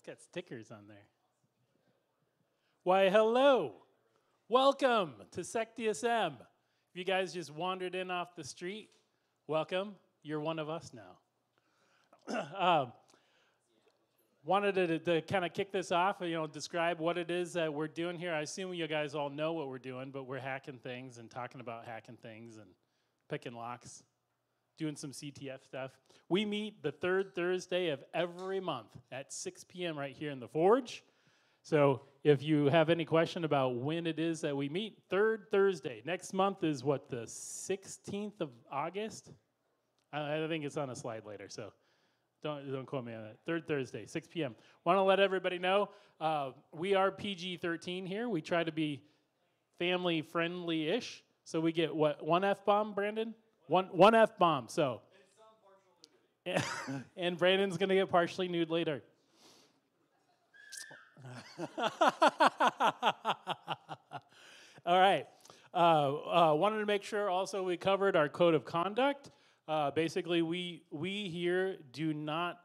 got stickers on there. Why, hello. Welcome to SecDSM. If you guys just wandered in off the street, welcome. You're one of us now. Wanted to kind of kick this off, describe what it is that we're doing here. I assume you guys all know what we're doing, but we're hacking things and talking about hacking things and picking locks, doing some CTF stuff. We meet the third Thursday of every month at 6 p.m. right here in the Forge. So if you have any question about when it is that we meet, third Thursday. Next month is what, the 16th of August? I think it's on a slide later, so don't quote me on that. Third Thursday, 6 p.m. Want to let everybody know, we are PG-13 here. We try to be family-friendly-ish. So we get, what, one F-bomb, Brandon? One F-bomb, so. And some partial nudity. And Brandon's going to get partially nude later. All right. Wanted to make sure also we covered our code of conduct. Basically, we here do not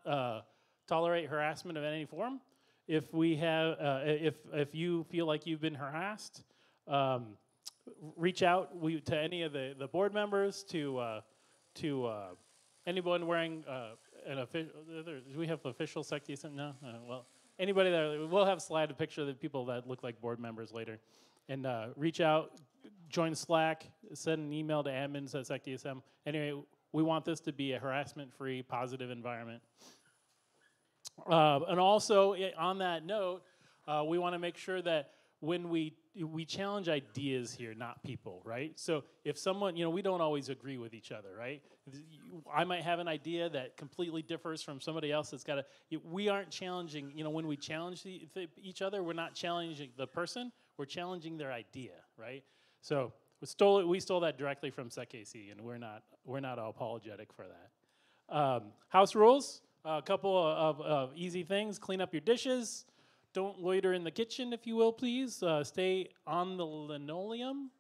tolerate harassment of any form. If we have, if you feel like you've been harassed, reach out to any of the board members, to anyone wearing an official. Do we have official SecDSM? No. Well, anybody that we'll have slide a picture of the people that look like board members later, and reach out, join Slack, send an email to admins at SecDSM. Anyway. We want this to be a harassment-free, positive environment. And also, on that note, we want to make sure that when we challenge ideas here, not people, right? So if someone, we don't always agree with each other, right? I might have an idea that completely differs from somebody else that's got we aren't challenging, when we challenge each other, we're not challenging the person, we're challenging their idea, right? So we stole that directly from SecAC, and we're not apologetic for that. House rules, a couple of easy things. Clean up your dishes. Don't loiter in the kitchen, if you will, please. Stay on the linoleum.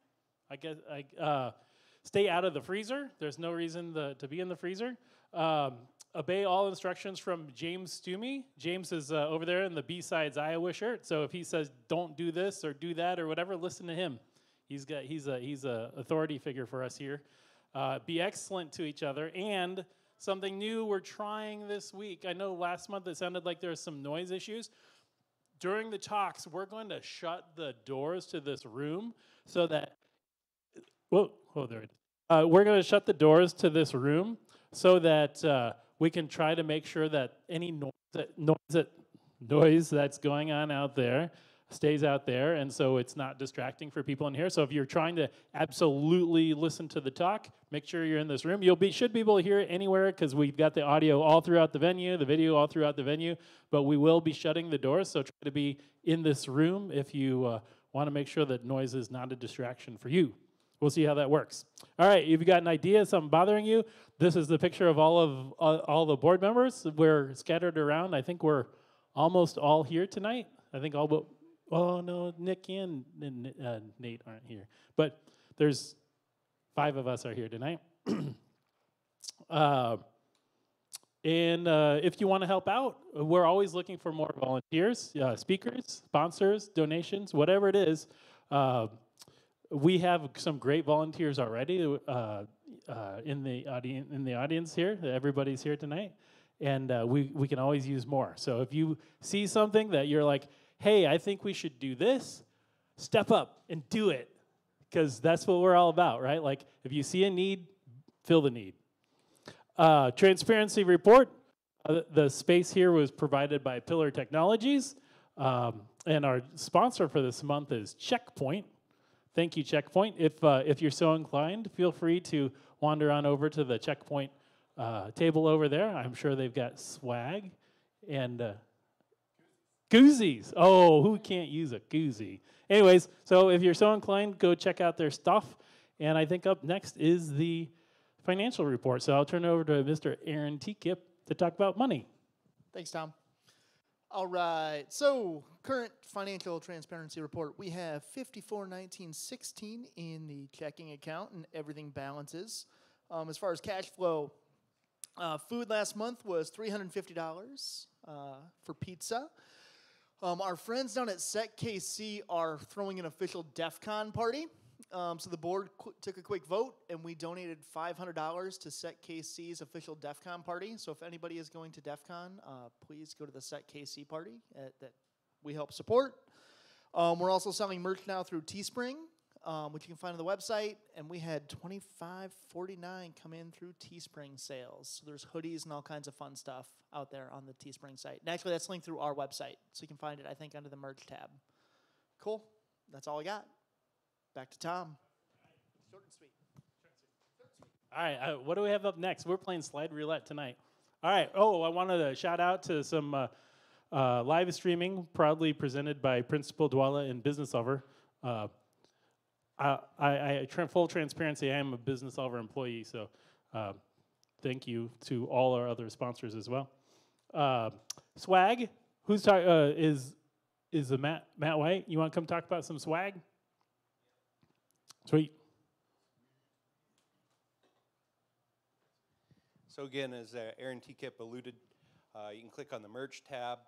Stay out of the freezer. There's no reason to be in the freezer. Obey all instructions from James Stumey. James is over there in the B-Sides Iowa shirt. So if he says don't do this or do that or whatever, listen to him. He's a authority figure for us here. Be excellent to each other, and something new we're trying this week. I know last month it sounded like there were some noise issues. During the talks, we're going to shut the doors to this room so that there it is. We're going to shut the doors to this room so that we can try to make sure that any noise that's going on out there stays out there, and so it's not distracting for people in here. So if you're trying to absolutely listen to the talk, make sure you're in this room. Should be able to hear it anywhere because we've got the audio all throughout the venue, the video all throughout the venue, but we will be shutting the doors, so try to be in this room if you want to make sure that noise is not a distraction for you. We'll see how that works. All right, if you've got an idea, something bothering you, this is the picture of all the board members. We're scattered around. I think we're almost all here tonight. I think all but oh, no, Nick and Nate aren't here. But there's 5 of us are here tonight. And if you want to help out, we're always looking for more volunteers, speakers, sponsors, donations, whatever it is. We have some great volunteers already in the audience here. Everybody's here tonight. And we can always use more. So if you see something that you're like, hey, I think we should do this, step up and do it, because that's what we're all about, right? Like, if you see a need, fill the need. Transparency report. The space here was provided by Pillar Technologies, and our sponsor for this month is Checkpoint. Thank you, Checkpoint. If you're so inclined, feel free to wander on over to the Checkpoint table over there. I'm sure they've got swag and koozies. Oh, who can't use a koozie? Anyways, so if you're so inclined, go check out their stuff. And I think up next is the financial report. So I'll turn it over to Mr. Aaron Teakip to talk about money. Thanks, Tom. All right, so current financial transparency report. We have $54,1916 in the checking account, and everything balances. As far as cash flow, food last month was $350. for pizza. Our friends down at SecKC are throwing an official DEF CON party. So the board took a quick vote, and we donated $500 to SecKC's official DEF CON party. So if anybody is going to DEF CON, please go to the SecKC party that we help support. We're also selling merch now through Teespring, which you can find on the website. And we had $25.49 come in through Teespring sales. So there's hoodies and all kinds of fun stuff out there on the Teespring site. And actually, that's linked through our website. So you can find it, I think, under the merch tab. Cool. That's all I got. Back to Tom. Short and sweet. All right, what do we have up next? We're playing slide roulette tonight. All right. Oh, I wanted to shout out to some live streaming, proudly presented by Principal Dwala and Business Solver. Full transparency, I am a Business Solver employee, so thank you to all our other sponsors as well. Swag, who's talking? Is Matt White? You want to come talk about some swag? Sweet. So again, as Aaron T-Kip alluded, you can click on the merch tab,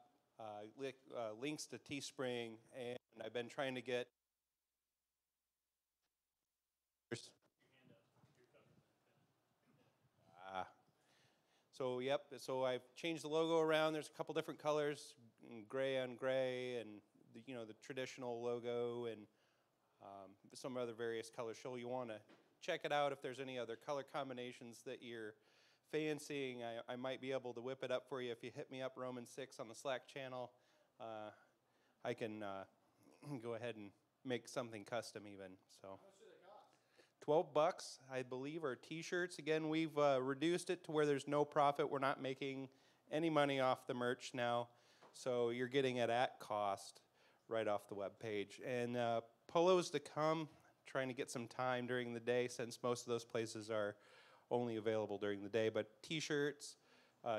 links to Teespring, and I've been trying to get so I've changed the logo around. There's a couple different colors, gray on gray, and the traditional logo, and some other various colors. So you want to check it out if there's any other color combinations that you're fancying. I might be able to whip it up for you if you hit me up Roman 6 on the Slack channel. I can go ahead and make something custom even. So. $12, I believe, are T-shirts. Again, we've reduced it to where there's no profit. We're not making any money off the merch now, so you're getting it at cost right off the web page. And polos to come, trying to get some time during the day since most of those places are only available during the day. But T-shirts,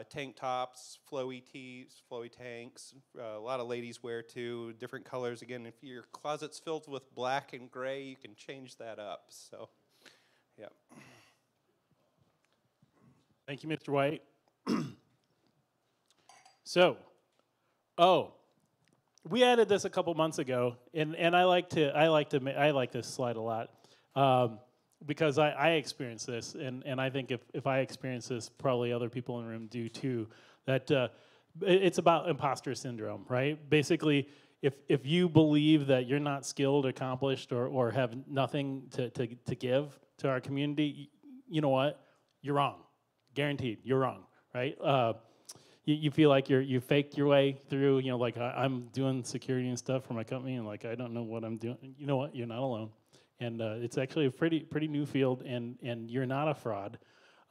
tank tops, flowy tees, flowy tanks, a lot of ladies wear too, different colors. Again, if your closet's filled with black and gray, you can change that up. So, yeah. Thank you, Mr. White. We added this a couple months ago, and I like this slide a lot because I experienced this, and I think if I experience this, probably other people in the room do too. That it's about imposter syndrome, right? Basically, if you believe that you're not skilled, accomplished, or have nothing to give to our community, you know what? You're wrong. Guaranteed, you're wrong, right? You feel like you faked your way through, like I'm doing security and stuff for my company, and like I don't know what I'm doing. You know what? You're not alone, and it's actually a pretty new field, and you're not a fraud,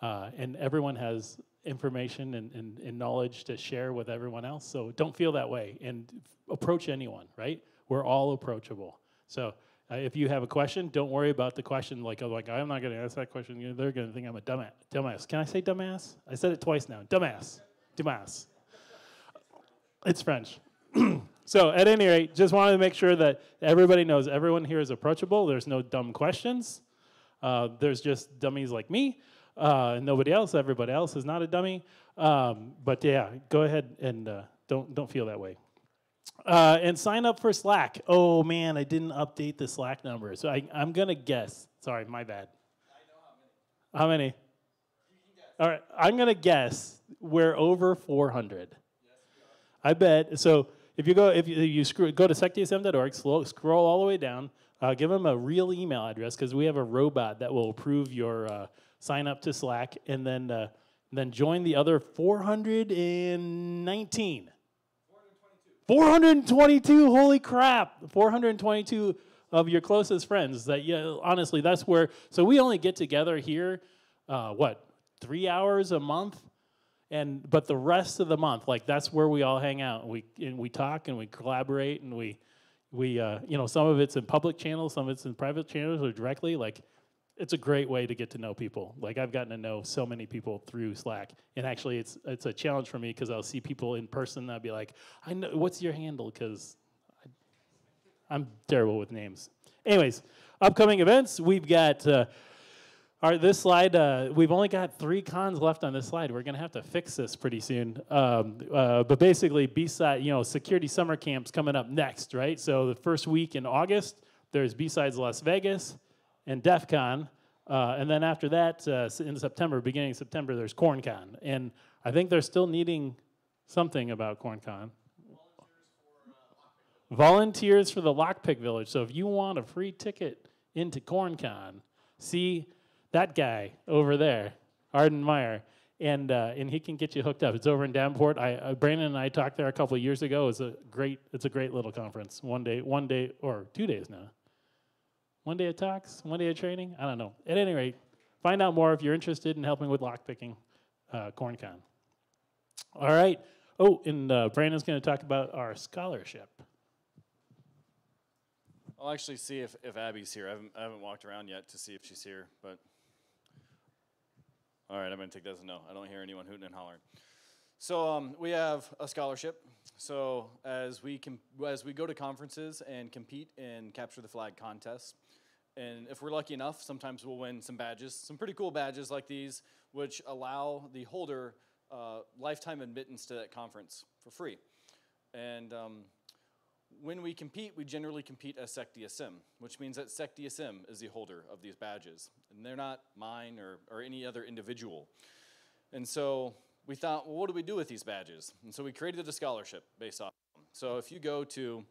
and everyone has information and knowledge to share with everyone else. So don't feel that way, and approach anyone. Right? We're all approachable. So if you have a question, don't worry about the question. Like I'm not going to ask that question. They're going to think I'm a dumbass. Can I say dumbass? I said it twice now. Dumbass. It's French. So at any rate, just wanted to make sure that everybody knows everyone here is approachable. There's no dumb questions. There's just dummies like me and nobody else. Everybody else is not a dummy. But yeah, go ahead and don't feel that way. And sign up for Slack. Oh man, I didn't update the Slack number. So I'm going to guess. Sorry, my bad. I know how many. How many? All right, I'm going to guess we're over 400. Yes, we are. I bet. So if you go to SecDSM.org, scroll all the way down, give them a real email address because we have a robot that will approve your sign up to Slack, and then join the other 419. 422. Holy crap! 422 of your closest friends. Honestly, that's where. So we only get together here. 3 hours a month, but the rest of the month, that's where we all hang out. And we talk and we collaborate, and we some of it's in public channels, some of it's in private channels or directly. It's a great way to get to know people. I've gotten to know so many people through Slack, and actually it's a challenge for me because I'll see people in person and I'll be like, I know what's your handle because I'm terrible with names. Anyways, upcoming events, we've got. All right, this slide, we've only got 3 cons left on this slide. We're going to have to fix this pretty soon. But basically, B-side, security summer camp's coming up next, right? So the first week in August, there's B-Sides Las Vegas and DEF CON. And then after that, in September, beginning of September, there's CornCon. And I think they're still needing something about CornCon. Volunteers for the Lockpick Village. So if you want a free ticket into CornCon, see that guy over there, Arden Meyer, and he can get you hooked up. It's over in Davenport. Brandon and I talked there a couple of years ago. It's a great little conference. One day or 2 days now. 1 day of talks, 1 day of training. I don't know. At any rate, find out more if you're interested in helping with lockpicking, CornCon. All right. Oh, and Brandon's going to talk about our scholarship. I'll actually see if Abby's here. I haven't walked around yet to see if she's here, but all right, I'm going to take that as a no. I don't hear anyone hooting and hollering. So we have a scholarship. So as we go to conferences and compete in capture the flag contests, and if we're lucky enough, sometimes we'll win some badges, some pretty cool badges like these, which allow the holder lifetime admittance to that conference for free. And when we compete, we generally compete as SecDSM, which means that SecDSM is the holder of these badges. And they're not mine or any other individual. And so we thought, well, what do we do with these badges? And so we created a scholarship based off of them. So if you go to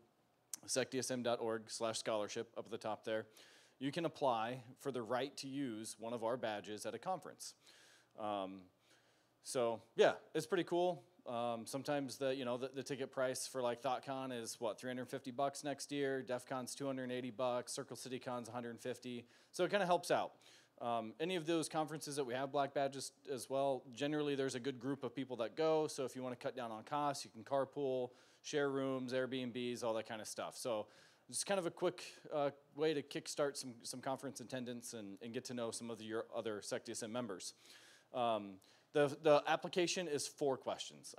secdsm.org/scholarship up at the top there, you can apply for the right to use one of our badges at a conference. So yeah, it's pretty cool. Sometimes the ticket price for like ThoughtCon is what, $350 next year. DEF CON's $280. Circle City Con's $150. So it kind of helps out. Any of those conferences that we have black badges as well, generally there's a good group of people that go. So if you want to cut down on costs, you can carpool, share rooms, Airbnbs, all that kind of stuff. So it's kind of a quick way to kickstart some conference attendance and get to know some of your other SecDSM members. The application is 4 questions.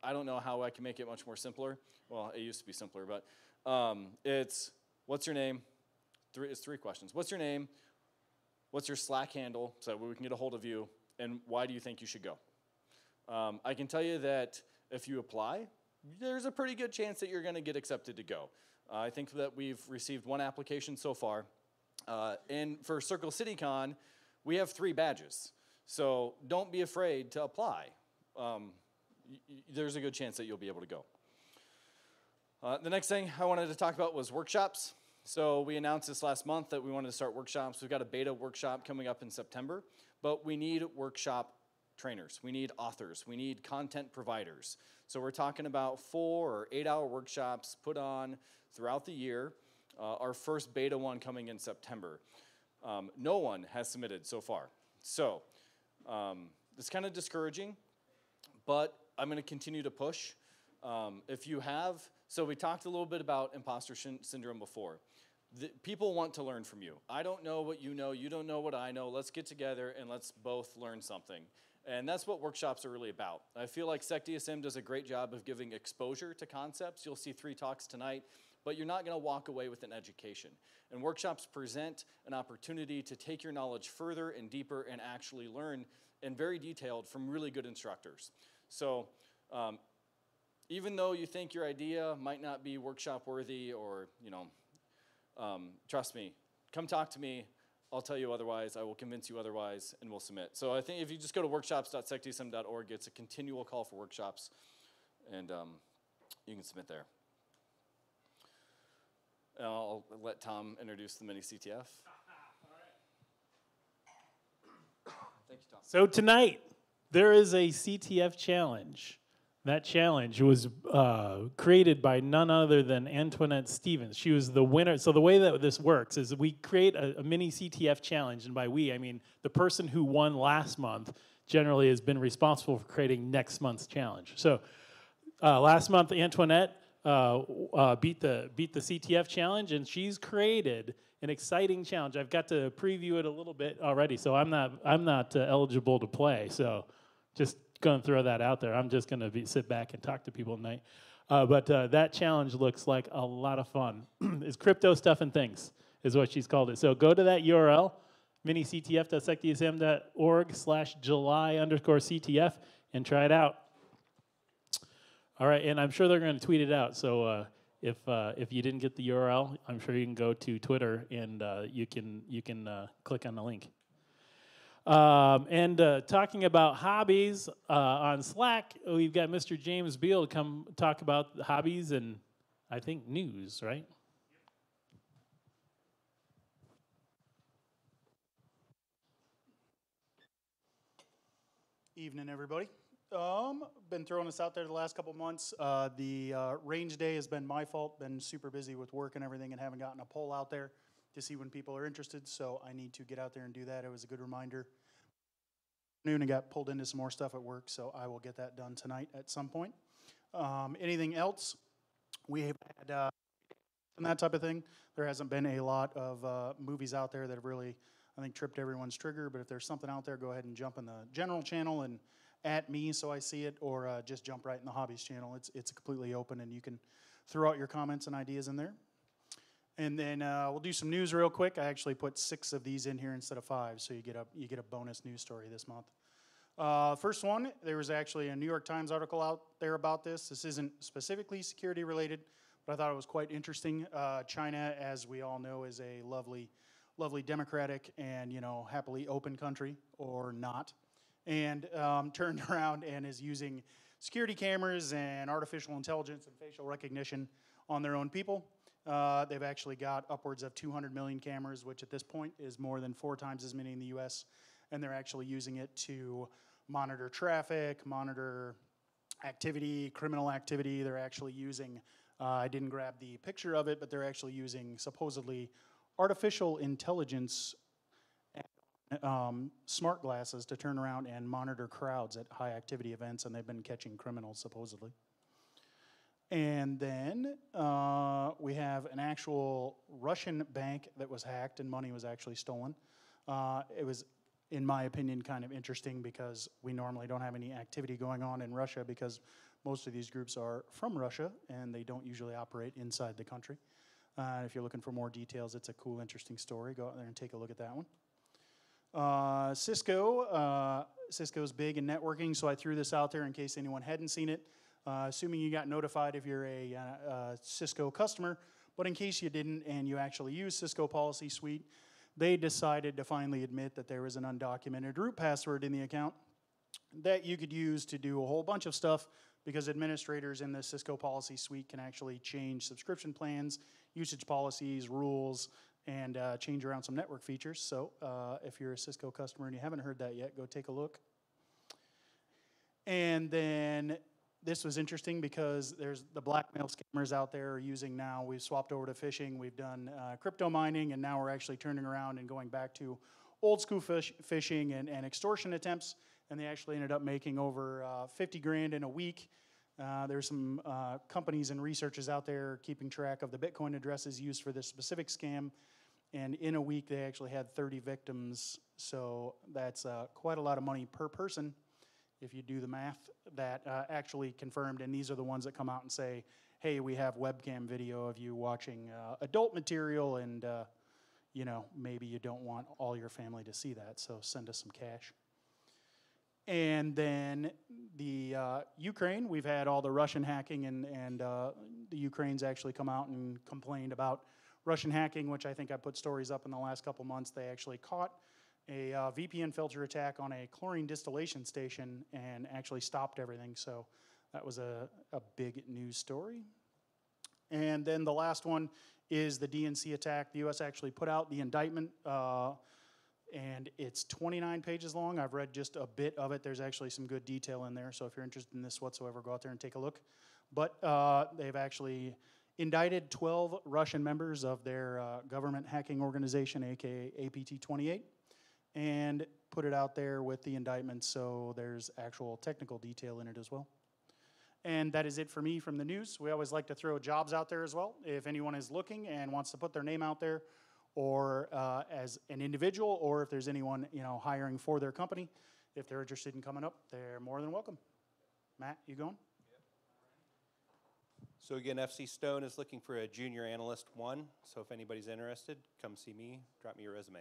I don't know how I can make it much more simpler. Well, it used to be simpler, but it's what's your name? It's 3 questions. What's your name? What's your Slack handle so that we can get a hold of you? And why do you think you should go? I can tell you that if you apply, there's a pretty good chance that you're going to get accepted to go. I think that we've received 1 application so far. And for Circle City Con, we have 3 badges. So don't be afraid to apply. There's a good chance that you'll be able to go. The next thing I wanted to talk about was workshops. So we announced this last month that we wanted to start workshops. We've got a beta workshop coming up in September, but we need workshop trainers. We need authors. We need content providers. So we're talking about 4 or 8-hour workshops put on throughout the year. Our first beta one coming in September. No one has submitted so far. So it's kind of discouraging, but I'm going to continue to push. If you have, so we talked a little bit about imposter syndrome before. People want to learn from you. I don't know what you know. You don't know what I know. Let's get together and let's both learn something. And that's what workshops are really about. I feel like SecDSM does a great job of giving exposure to concepts. You'll see 3 talks tonight, but you're not going to walk away with an education. And workshops present an opportunity to take your knowledge further and deeper and actually learn and very detailed from really good instructors. So even though you think your idea might not be workshop worthy or, trust me, come talk to me. I'll tell you otherwise. I will convince you otherwise, and we'll submit. So I think if you just go to workshops.secdsm.org, it's a continual call for workshops, and you can submit there. And I'll let Tom introduce the mini CTF. Thank you, Tom. So tonight, there is a CTF challenge. That challenge was created by none other than Antoinette Stevens. She was the winner. So the way that this works is we create a mini CTF challenge, and by we, I mean the person who won last month generally has been responsible for creating next month's challenge. So last month, Antoinette beat the CTF challenge, and she's created an exciting challenge. I've got to preview it a little bit already, so I'm not eligible to play. So just going to throw that out there. I'm just going to sit back and talk to people tonight. But that challenge looks like a lot of fun. It's crypto stuff and things is what she's called it. So go to that URL, minictf.secdsm.org/July_CTF and try it out. All right, and I'm sure they're going to tweet it out. So if you didn't get the URL, I'm sure you can go to Twitter and you can click on the link. Talking about hobbies on Slack, we've got Mr. James Beal to come talk about hobbies and I think news, right? Evening, everybody. Been throwing this out there the last couple months. The range day has been my fault. Been super busy with work and everything, and haven't gotten a poll out there to see when people are interested. So I need to get out there and do that. It was a good reminder. Noon, I got pulled into some more stuff at work, so I will get that done tonight at some point. Anything else? We have had and that type of thing. There hasn't been a lot of movies out there that have really, I think, tripped everyone's trigger. But if there's something out there, go ahead and jump in the general channel and at me so I see it, or just jump right in the hobbies channel. It's completely open, and you can throw out your comments and ideas in there. And then we'll do some news real quick. I actually put 6 of these in here instead of 5, so you get a bonus news story this month. First one, there was actually a New York Times article out there about this. This isn't specifically security related, but I thought it was quite interesting. China, as we all know, is a lovely, lovely democratic and happily open country, or not, and turned around and is using security cameras and artificial intelligence and facial recognition on their own people. They've actually got upwards of 200 million cameras, which at this point is more than 4 times as many in the US, and they're actually using it to monitor traffic, monitor activity, criminal activity. They're actually using, I didn't grab the picture of it, but they're actually using supposedly artificial intelligence smart glasses to turn around and monitor crowds at high activity events, and they've been catching criminals supposedly. And then we have an actual Russian bank that was hacked and money was actually stolen. It was, in my opinion, kind of interesting because we normally don't have any activity going on in Russia because most of these groups are from Russia and they don't usually operate inside the country. If you're looking for more details, it's a cool, interesting story. Go out there and take a look at that one. Cisco's big in networking, so I threw this out there in case anyone hadn't seen it. Assuming you got notified if you're a Cisco customer, but in case you didn't and you actually use Cisco Policy Suite, they decided to finally admit that there was an undocumented root password in the account that you could use to do a whole bunch of stuff, because administrators in the Cisco Policy Suite can actually change subscription plans, usage policies, rules, and change around some network features. So if you're a Cisco customer and you haven't heard that yet, go take a look. And then this was interesting because there's the blackmail scammers out there are using now. We've swapped over to phishing. We've done crypto mining, and now we're actually turning around and going back to old school phishing and extortion attempts. And they actually ended up making over 50 grand in a week. There's some companies and researchers out there keeping track of the Bitcoin addresses used for this specific scam. And in a week, they actually had 30 victims. So that's quite a lot of money per person, if you do the math, that actually confirmed. And these are the ones that come out and say, hey, we have webcam video of you watching adult material, and maybe you don't want all your family to see that, so send us some cash. And then the Ukraine, we've had all the Russian hacking, and the Ukraine's actually come out and complained about Russian hacking, which I think I put stories up in the last couple months. They actually caught a VPN filter attack on a chlorine distillation station and actually stopped everything. So that was a big news story. And then the last one is the DNC attack. The U.S. actually put out the indictment, and it's 29 pages long. I've read just a bit of it. There's actually some good detail in there. So if you're interested in this whatsoever, go out there and take a look. But they've actually indicted 12 Russian members of their government hacking organization, aka APT-28, and put it out there with the indictment, so there's actual technical detail in it as well. And that is it for me from the news. We always like to throw jobs out there as well. If anyone is looking and wants to put their name out there, or as an individual, or if there's anyone hiring for their company, if they're interested in coming up, they're more than welcome. Matt, you going? So again, FC Stone is looking for a junior analyst 1. So if anybody's interested, come see me, drop me your resume.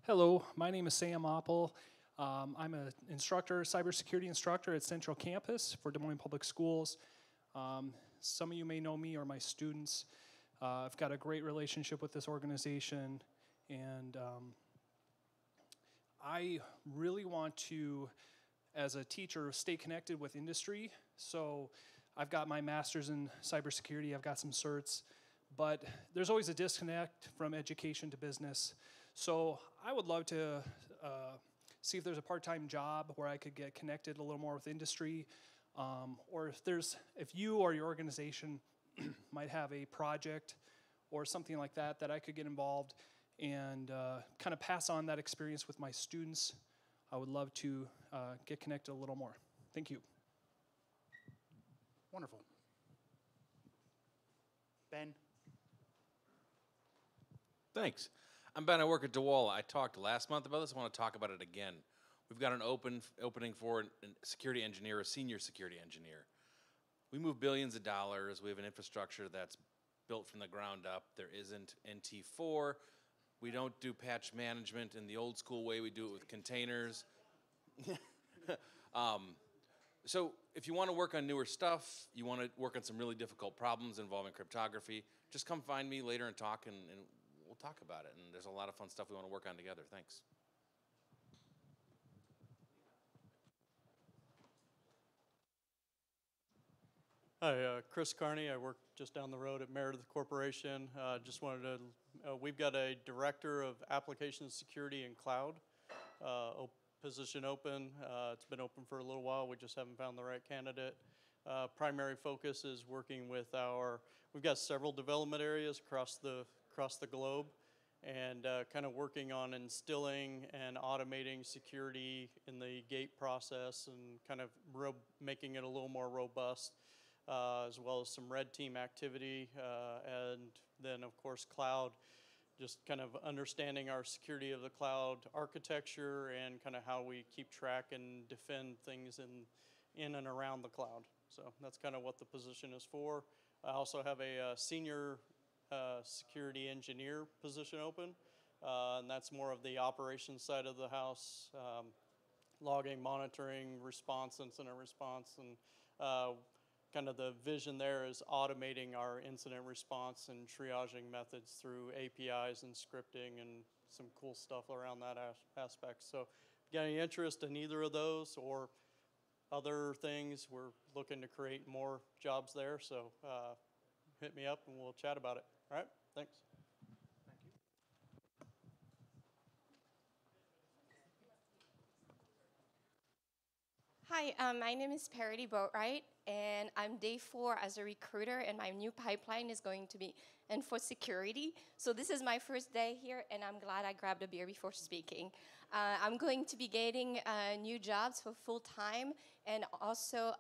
Hello, my name is Sam Oppel. I'm an instructor, cybersecurity instructor at Central Campus for Des Moines Public Schools. Some of you may know me or my students. I've got a great relationship with this organization, and I really want to, as a teacher, stay connected with industry. So I've got my master's in cybersecurity, I've got some certs, but there's always a disconnect from education to business. So I would love to see if there's a part-time job where I could get connected a little more with industry, or if you or your organization might have a project or something like that that I could get involved and kind of pass on that experience with my students. I would love to get connected a little more. Thank you. Wonderful. Ben? Thanks. I'm Ben. I work at DeWalla. I talked last month about this. I want to talk about it again. We've got an opening for a security engineer, a senior security engineer. We move billions of dollars. We have an infrastructure that's built from the ground up. There isn't NT4. We don't do patch management in the old school way. We do it with containers. So if you want to work on newer stuff, you want to work on some really difficult problems involving cryptography, just come find me later and talk, and we'll talk about it. And there's a lot of fun stuff we want to work on together. Thanks. Hi, Chris Carney. I work just down the road at Meredith Corporation. Just wanted to, we've got a Director of Application Security and Cloud position open. It's been open for a little while. We just haven't found the right candidate. Primary focus is working with we've got several development areas across the globe, and kind of working on instilling and automating security in the gate process and kind of making it a little more robust. As well as some red team activity, and then of course cloud, just kind of understanding our security of the cloud architecture and kind of how we keep track and defend things in and around the cloud. So that's kind of what the position is for. I also have a senior security engineer position open, and that's more of the operations side of the house, logging, monitoring, response, incident response, and kind of the vision there is automating our incident response and triaging methods through APIs and scripting and some cool stuff around that aspect. So if you got any interest in either of those or other things, we're looking to create more jobs there. So hit me up and we'll chat about it. All right, thanks. Hi, my name is Parity Boatwright, and I'm day 4 as a recruiter, and my new pipeline is going to be info security. So this is my first day here, and I'm glad I grabbed a beer before speaking. I'm going to be getting new jobs for full-time and also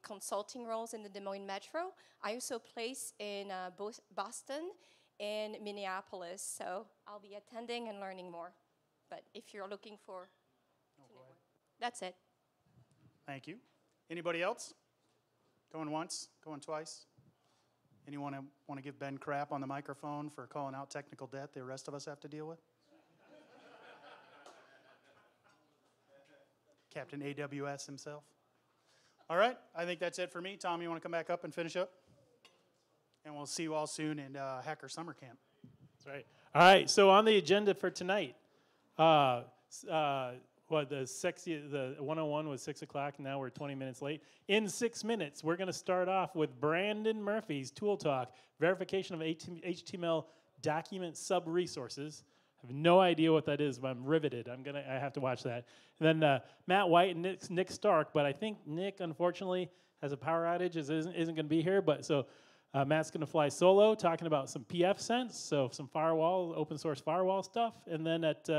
consulting roles in the Des Moines Metro. I also place in both Boston and Minneapolis, so I'll be attending and learning more. But if you're looking for, that's it. Thank you. Anybody else? Going once, going twice? Anyone want to give Ben crap on the microphone for calling out technical debt the rest of us have to deal with? Captain AWS himself. All right, I think that's it for me. Tom, you want to come back up and finish up? And we'll see you all soon in Hacker Summer Camp. That's right. All right, so on the agenda for tonight, the 101 was 6 o'clock, now we're 20 minutes late. In 6 minutes, we're going to start off with Brandon Murphy's Tool Talk, verification of HTML document sub-resources. I have no idea what that is, but I'm riveted. I have to watch that. And then Matt White and Nick Stark, but I think Nick, unfortunately, has a power outage, isn't going to be here, but so Matt's going to fly solo, talking about some PF Sense, so some firewall, open source firewall stuff. And then at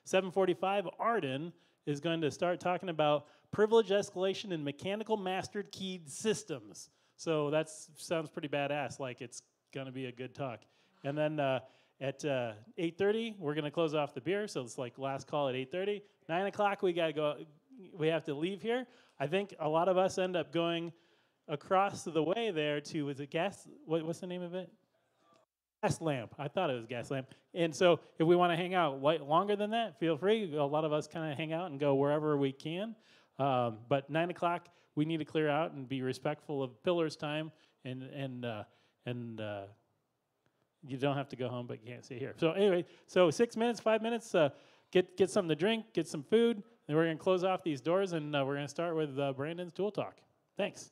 7:45, Arden is going to start talking about privilege escalation in mechanical mastered keyed systems. So that sounds pretty badass, like it's going to be a good talk. And then at 8:30, we're going to close off the beer, so it's like last call at 8:30. 9 o'clock, we have to leave here. I think a lot of us end up going across the way there to, is it what's the name of it? gas lamp. I thought it was gas lamp. And so if we want to hang out longer than that, feel free. A lot of us kind of hang out and go wherever we can. But 9 o'clock, we need to clear out and be respectful of Pillar's time. And you don't have to go home, but you can't stay here. So anyway, so 6 minutes, 5 minutes, get something to drink, get some food. Then we're going to close off these doors, and we're going to start with Brandon's Tool Talk. Thanks.